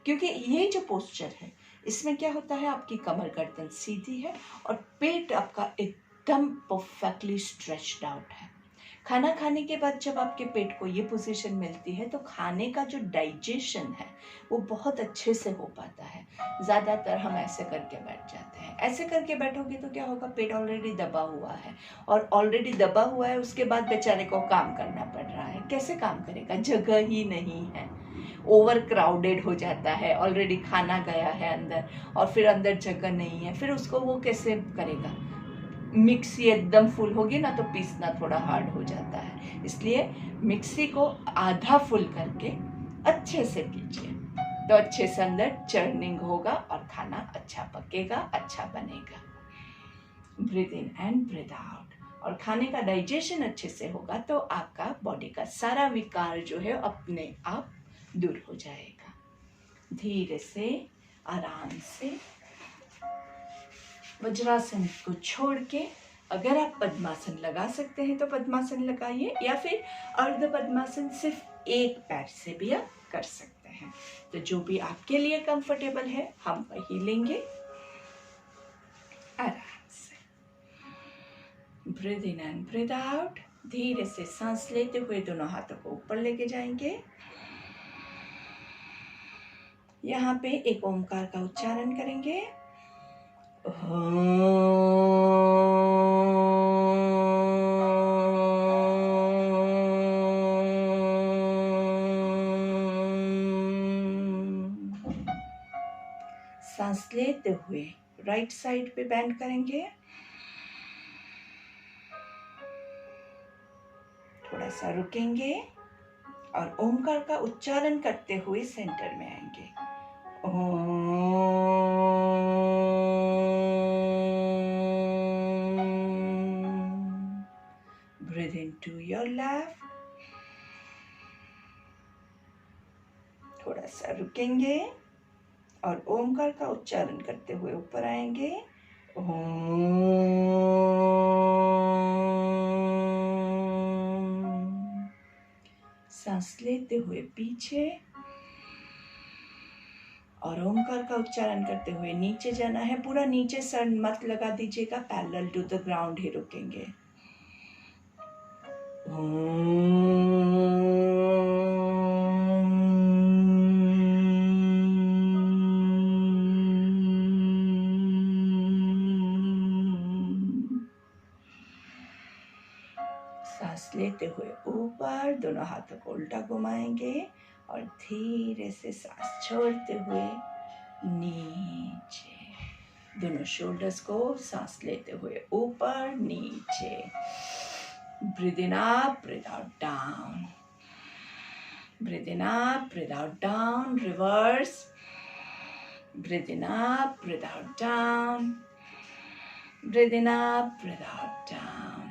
क्योंकि ये जो पोस्चर है इसमें क्या होता है, आपकी कमर गर्दन सीधी है और पेट आपका एकदम परफेक्टली स्ट्रेच्ड आउट है। खाना खाने के बाद जब आपके पेट को ये पोजीशन मिलती है तो खाने का जो डाइजेशन है वो बहुत अच्छे से हो पाता है। ज़्यादातर हम ऐसे करके बैठ जाते हैं। ऐसे करके बैठोगे तो क्या होगा, पेट ऑलरेडी दबा हुआ है और ऑलरेडी दबा हुआ है उसके बाद बेचारे को काम करना पड़ रहा है। कैसे काम करेगा, जगह ही नहीं है, ओवर क्राउडेड हो जाता है, ऑलरेडी खाना गया है अंदर और फिर अंदर जगह नहीं है, फिर उसको वो कैसे करेगा। मिक्सी एकदम फुल होगी ना तो पीसना थोड़ा हार्ड हो जाता है। इसलिए मिक्सी को आधा फुल करके अच्छे से पीजिए तो अच्छे से अंदर चर्निंग होगा और खाना अच्छा पकेगा, अच्छा बनेगा। Breathe in and breathe out. और खाने का डाइजेशन अच्छे से होगा तो आपका बॉडी का सारा विकार जो है अपने आप दूर हो जाएगा। धीरे से आराम से वज्रासन को छोड़ के अगर आप पद्मासन लगा सकते हैं तो पद्मासन लगाइए या फिर अर्ध पद्मासन सिर्फ एक पैर से भी आप कर सकते हैं। तो जो भी आपके लिए कंफर्टेबल है हम वही लेंगे। आराम से breathe in and breathe out. धीरे से सांस लेते हुए दोनों हाथों को ऊपर लेके जाएंगे। यहाँ पे एक ओमकार का उच्चारण करेंगे। सांस लेते हुए राइट साइड पे बैंड करेंगे, थोड़ा सा रुकेंगे और ओमकार का उच्चारण करते हुए सेंटर में आएंगे। Breathe into to your left. थोड़ा सा रुकेंगे और ओमकार का उच्चारण करते हुए ऊपर आएंगे। सांस लेते हुए पीछे और ओमकार का उच्चारण करते हुए नीचे जाना है। पूरा नीचे सर मत लगा दीजिएगा, पैरेलल टू द ग्राउंड ही रुकेंगे। सांस लेते हुए ऊपर, दोनों हाथों को उल्टा घुमाएंगे और धीरे से सांस छोड़ते हुए नीचे। दोनों शोल्डर्स को सांस लेते हुए ऊपर नीचे। Breathe in up, breathe out down. Breathe in up, breathe out down, reverse. Breathe in up, breathe out down. Breathe in up, breathe out down.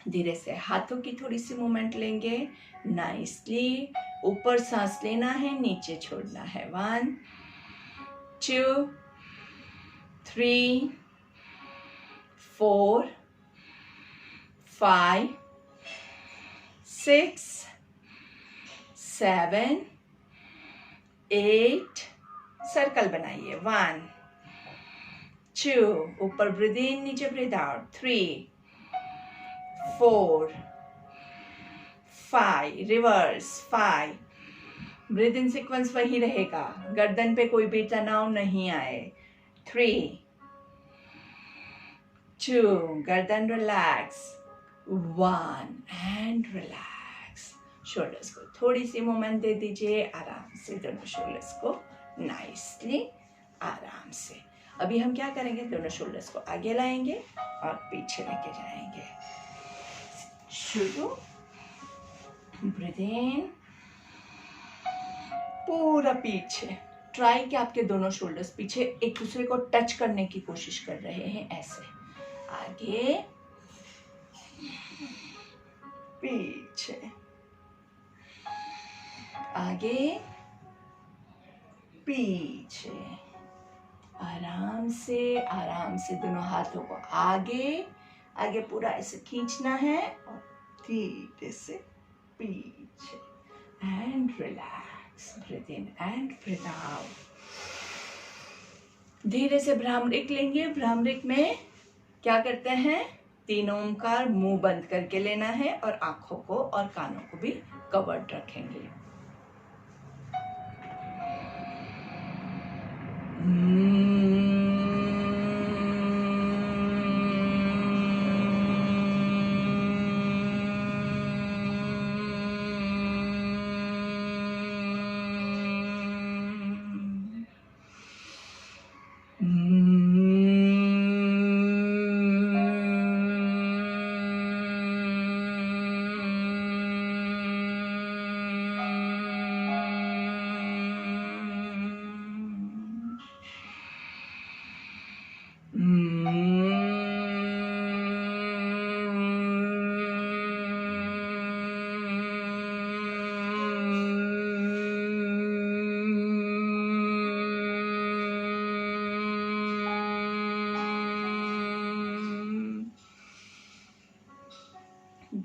धीरे से हाथों की थोड़ी सी मूवमेंट लेंगे। नाइसली ऊपर सांस लेना है, नीचे छोड़ना है। 1 2 3 4 5 6 7 8। सर्कल बनाइए। 1 2, ऊपर ब्रीथ इन, नीचे ब्रीथ आउट। 3 4 5, रिवर्स 5। ब्रीथ इन सीक्वेंस वही रहेगा, गर्दन पे कोई भी तनाव नहीं आए। 3 2, गर्दन रिलैक्स। 1 and relax. शोल्डर्स को थोड़ी सी मूवमेंट दे दीजिए, आराम से दोनों शोल्डर्स को नाइसली आराम से। अभी हम क्या करेंगे, दोनों शोल्डर्स को आगे लाएंगे और पीछे लेके जाएंगे। शुरू, ब्रीथ इन, पूरा पीछे। ट्राई कि आपके दोनों शोल्डर्स पीछे एक दूसरे को टच करने की कोशिश कर रहे हैं, ऐसे। आगे पीछे, आगे पीछे। आराम से दोनों हाथों को आगे आगे पूरा ऐसे खींचना है और धीरे से पीछे। And relax, breathe in and breathe out. धीरे से भ्रामरिक लेंगे। भ्रामरिक में क्या करते हैं, 3 ओमकार मुंह बंद करके लेना है और आंखों को और कानों को भी कवर्ड रखेंगे।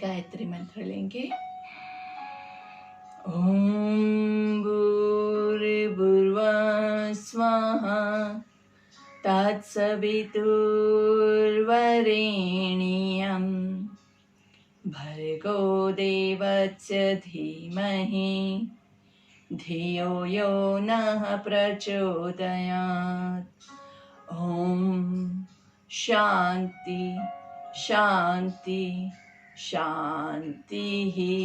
गायत्री मंत्र लेंगे। ओम भूर्भुवः स्वाहा तत्सवितुर्वरेण्यं भर्गो देवस्य धीमहि धियो यो नः प्रचोदयात्। ओम शांति शांति शांति ही।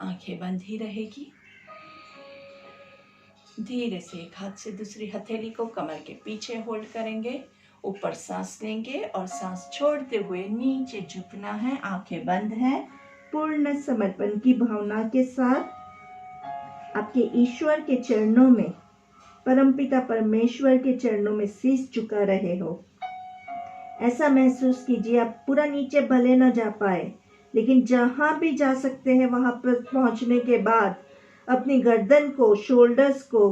आंखें बंद ही रहेगी। धीरे से एक हाथ से दूसरी हथेली को कमर के पीछे होल्ड करेंगे। ऊपर सांस लेंगे और सांस छोड़ते हुए नीचे झुकना है। आंखें बंद हैं। पूर्ण समर्पण की भावना के साथ आपके ईश्वर के चरणों में परमपिता परमेश्वर के चरणों में शीश झुका रहे हो। ऐसा महसूस कीजिए आप पूरा नीचे भले न जा पाए, लेकिन जहां भी जा सकते हैं वहां पर पहुंचने के बाद अपनी गर्दन को, शोल्डर्स को,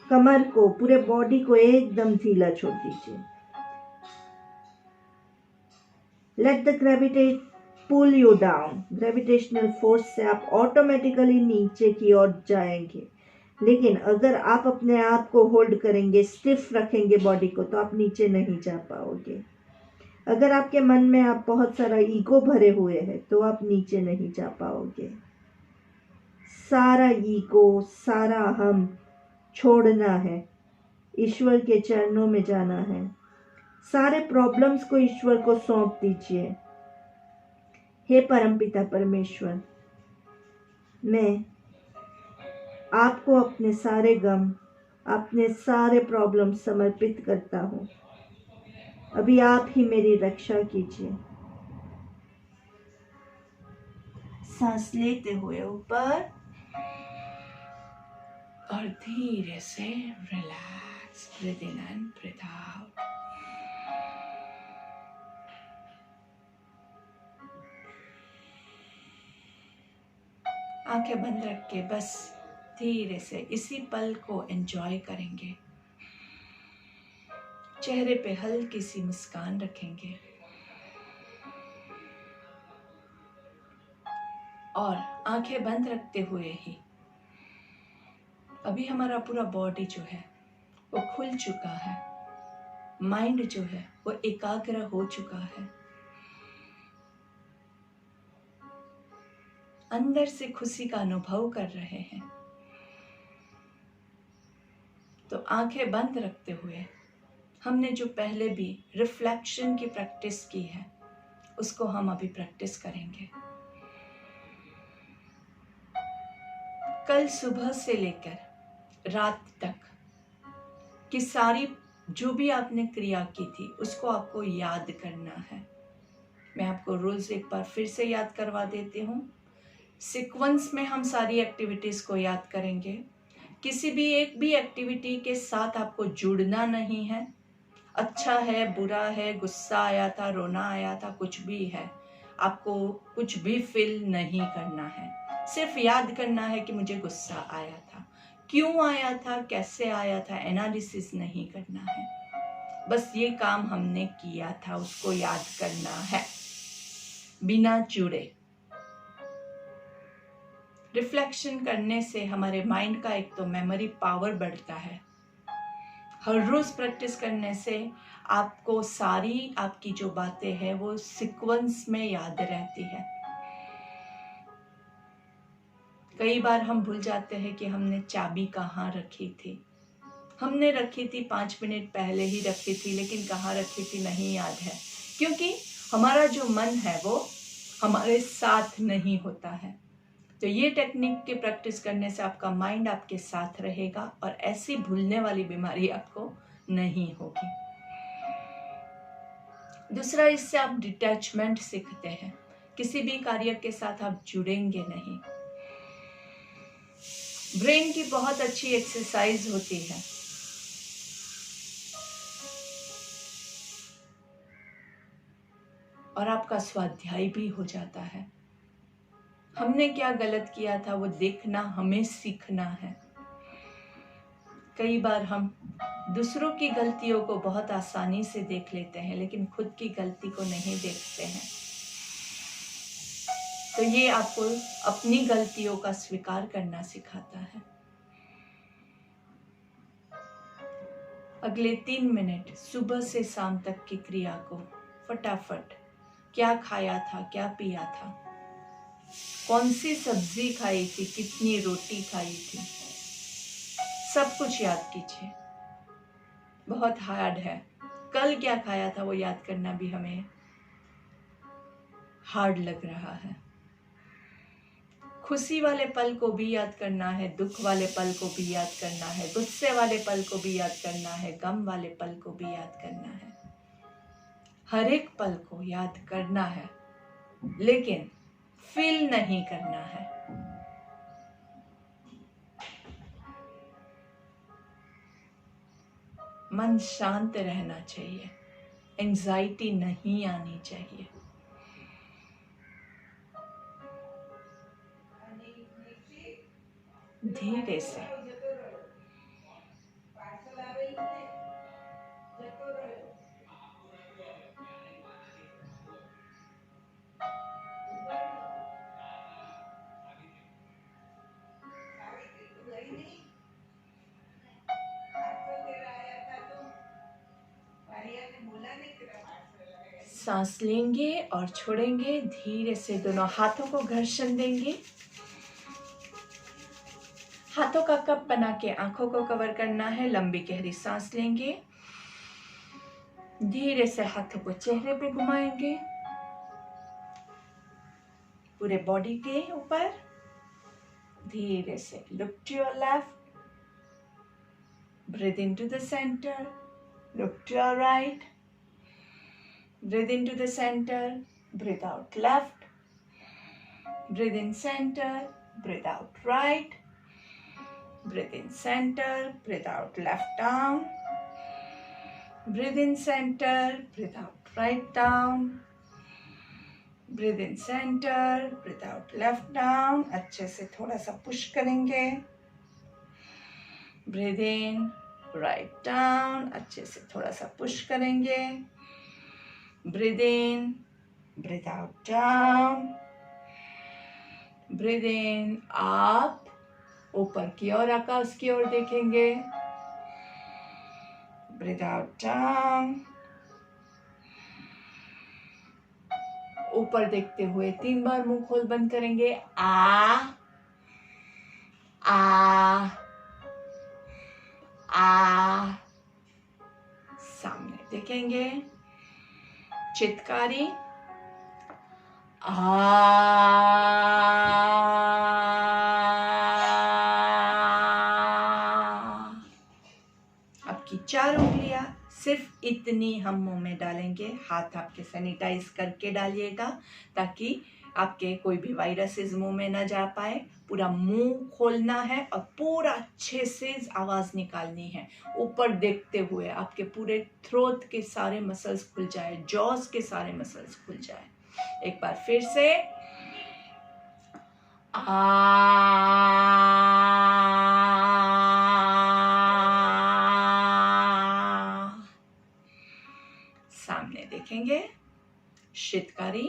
कमर को, पूरे बॉडी को एकदम ढीला छोड़ दीजिए। Let the gravitate pull you down. Gravitational force से आप ऑटोमेटिकली नीचे की ओर जाएंगे, लेकिन अगर आप अपने आप को होल्ड करेंगे, स्टिफ रखेंगे बॉडी को, तो आप नीचे नहीं जा पाओगे। अगर आपके मन में आप बहुत सारा ईगो भरे हुए हैं तो आप नीचे नहीं जा पाओगे। सारा ईगो, सारा हम छोड़ना है, ईश्वर के चरणों में जाना है। सारे प्रॉब्लम्स को ईश्वर को सौंप दीजिए। हे परमपिता परमेश्वर, मैं आपको अपने सारे गम, अपने सारे प्रॉब्लम समर्पित करता हूँ। अभी आप ही मेरी रक्षा कीजिए। सांस लेते हुए ऊपर और धीरे से relax, breathe in and breathe out. आंखें बंद रख के बस धीरे से इसी पल को एंजॉय करेंगे। चेहरे पे हल्की सी मुस्कान रखेंगे और आंखें बंद रखते हुए ही अभी हमारा पूरा बॉडी जो है वो खुल चुका है, माइंड जो है वो एकाग्र हो चुका है, अंदर से खुशी का अनुभव कर रहे हैं। तो आंखें बंद रखते हुए हमने जो पहले भी रिफ्लेक्शन की प्रैक्टिस की है उसको हम अभी प्रैक्टिस करेंगे। कल सुबह से लेकर रात तक की सारी जो भी आपने क्रिया की थी उसको आपको याद करना है। मैं आपको रूल्स एक बार फिर से याद करवा देती हूँ। सीक्वेंस में हम सारी एक्टिविटीज को याद करेंगे। किसी भी एक भी एक्टिविटी के साथ आपको जुड़ना नहीं है। अच्छा है, बुरा है, गुस्सा आया था, रोना आया था, कुछ भी है, आपको कुछ भी फील नहीं करना है। सिर्फ याद करना है कि मुझे गुस्सा आया था, क्यों आया था, कैसे आया था, एनालिसिस नहीं करना है। बस ये काम हमने किया था उसको याद करना है, बिना जुड़े। रिफ्लेक्शन करने से हमारे माइंड का एक तो मेमोरी पावर बढ़ता है। हर रोज प्रैक्टिस करने से आपको सारी आपकी जो बातें हैं वो सीक्वेंस में याद रहती है। कई बार हम भूल जाते हैं कि हमने चाबी कहाँ रखी थी। हमने रखी थी 5 मिनट पहले ही रखी थी, लेकिन कहाँ रखी थी नहीं याद है, क्योंकि हमारा जो मन है वो हमारे साथ नहीं होता है। तो ये टेक्निक की प्रैक्टिस करने से आपका माइंड आपके साथ रहेगा और ऐसी भूलने वाली बीमारी आपको नहीं होगी। दूसरा, इससे आप डिटैचमेंट सीखते हैं। किसी भी कार्य के साथ आप जुड़ेंगे नहीं। ब्रेन की बहुत अच्छी एक्सरसाइज होती है। और आपका स्वाध्याय भी हो जाता है। हमने क्या गलत किया था वो देखना हमें सीखना है। कई बार हम दूसरों की गलतियों को बहुत आसानी से देख लेते हैं, लेकिन खुद की गलती को नहीं देखते हैं। तो ये आपको अपनी गलतियों का स्वीकार करना सिखाता है। अगले 3 मिनट सुबह से शाम तक की क्रिया को फटाफट, क्या खाया था, क्या पिया था, कौन सी सब्जी खाई थी, कितनी रोटी खाई थी, सब कुछ याद कीजिए। बहुत हार्ड है। कल क्या खाया था वो याद करना भी हमें हार्ड लग रहा है। खुशी वाले पल को भी याद करना है, दुख वाले पल को भी याद करना है, गुस्से वाले पल को भी याद करना है, गम वाले पल को भी याद करना है। हर एक पल को याद करना है, लेकिन फील नहीं करना है। मन शांत रहना चाहिए, एंजाइटी नहीं आनी चाहिए। धीरे से सांस लेंगे और छोड़ेंगे। धीरे से दोनों हाथों को घर्षण देंगे। हाथों का कप बना के आंखों को कवर करना है। लंबी गहरी सांस लेंगे। धीरे से हाथों को चेहरे पे घुमाएंगे, पूरे बॉडी के ऊपर। धीरे से look to your left, breathe into the centre, look to your right, breathe into the center, breathe out left, breathe in center, breathe out right, breathe in center, breathe out left down, breathe in center, breathe out right down, breathe in center, breathe out left down। अच्छे से थोड़ा सा push करेंगे। breathe in, right down, अच्छे से थोड़ा सा push करेंगे। Breathe in, breathe out down, breathe in up, ऊपर की ओर आकाश की ओर देखेंगे। Breathe out down, ऊपर देखते हुए 3 बार मुंह खोल बंद करेंगे। आ आ आ, सामने देखेंगे। चित्कारी आ, आपकी 4 उंगलियां सिर्फ इतनी हम मुंह में डालेंगे। हाथ आपके सैनिटाइज करके डालिएगा ताकि आपके कोई भी वायरसेस मुंह में ना जा पाए। पूरा मुंह खोलना है और पूरा अच्छे से आवाज निकालनी है। ऊपर देखते हुए आपके पूरे थ्रोट के सारे मसल्स खुल जाए, जॉज के सारे मसल्स खुल जाए। एक बार फिर से सामने देखेंगे। शितकारी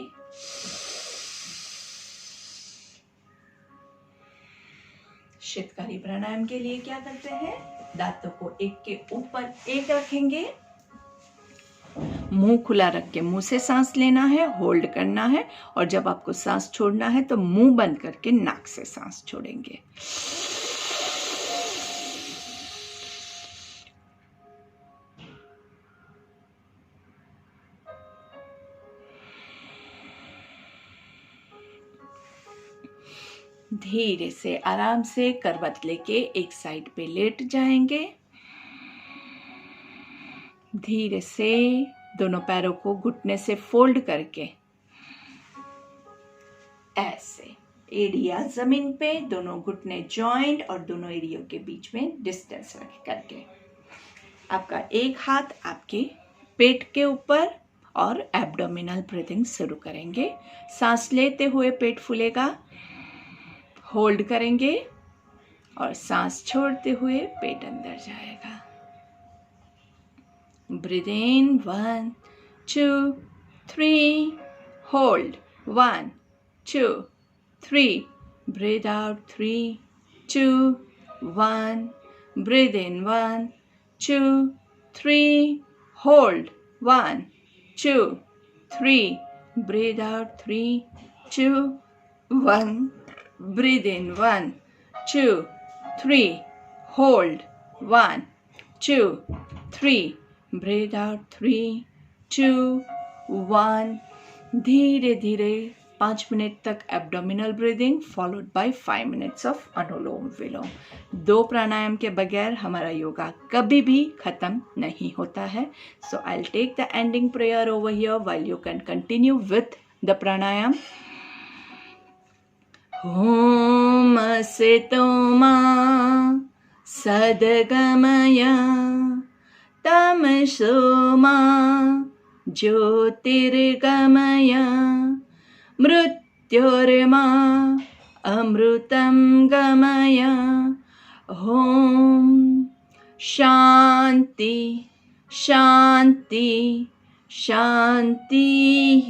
शितकारी प्राणायाम के लिए क्या करते हैं? दांतों को एक के ऊपर एक रखेंगे, मुंह खुला रख के मुंह से सांस लेना है, होल्ड करना है, और जब आपको सांस छोड़ना है तो मुंह बंद करके नाक से सांस छोड़ेंगे। धीरे से आराम से करवट लेके एक साइड पे लेट जाएंगे। धीरे से दोनों पैरों को घुटने से फोल्ड करके ऐसे एरिया जमीन पे, दोनों घुटने जॉइंट और दोनों एरियो के बीच में डिस्टेंस रख करके आपका एक हाथ आपके पेट के ऊपर और एब्डोमिनल ब्रीथिंग शुरू करेंगे। सांस लेते हुए पेट फूलेगा, होल्ड करेंगे और सांस छोड़ते हुए पेट अंदर जाएगा। Breathe in 1 2 3, hold 1 2 3, breathe out 3 2 1, breathe in 1 2 3, hold 1 2 3, breathe out 3 2 1, breathe in 1 2 3, hold 1 2 3, breathe out 3 2 1। धीरे धीरे 5 मिनट तक abdominal breathing followed by 5 minutes of anulom vilom. 2 pranayama के बगैर हमारा योगा कभी भी खत्म नहीं होता है। So I will take the ending prayer over here while you can continue with the pranayama. ॐ असतो मा सद्गमय तमसो मा ज्योतिर्गमय मृत्योर्मा अमृतं गमय। ॐ शान्ति शान्ति शान्तिः।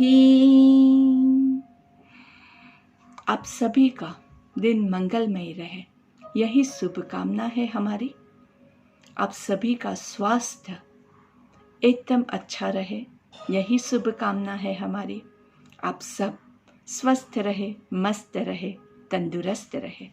आप सभी का दिन मंगलमय रहे, यही शुभकामना है हमारी। आप सभी का स्वास्थ्य एकदम अच्छा रहे, यही शुभकामना है हमारी। आप सब स्वस्थ रहे, मस्त रहे, तंदुरुस्त रहे।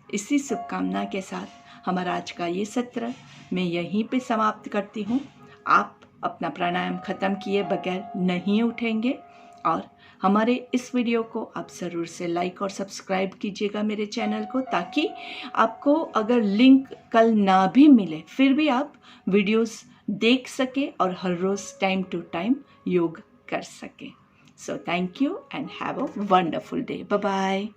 इसी शुभकामना के साथ हमारा आज का ये सत्र मैं यहीं पे समाप्त करती हूँ। आप अपना प्राणायाम खत्म किए बगैर नहीं उठेंगे और हमारे इस वीडियो को आप ज़रूर से लाइक और सब्सक्राइब कीजिएगा मेरे चैनल को, ताकि आपको अगर लिंक कल ना भी मिले फिर भी आप वीडियोस देख सके और हर रोज़ टाइम टू टाइम योग कर सके। So thank you and have a wonderful day. Bye bye.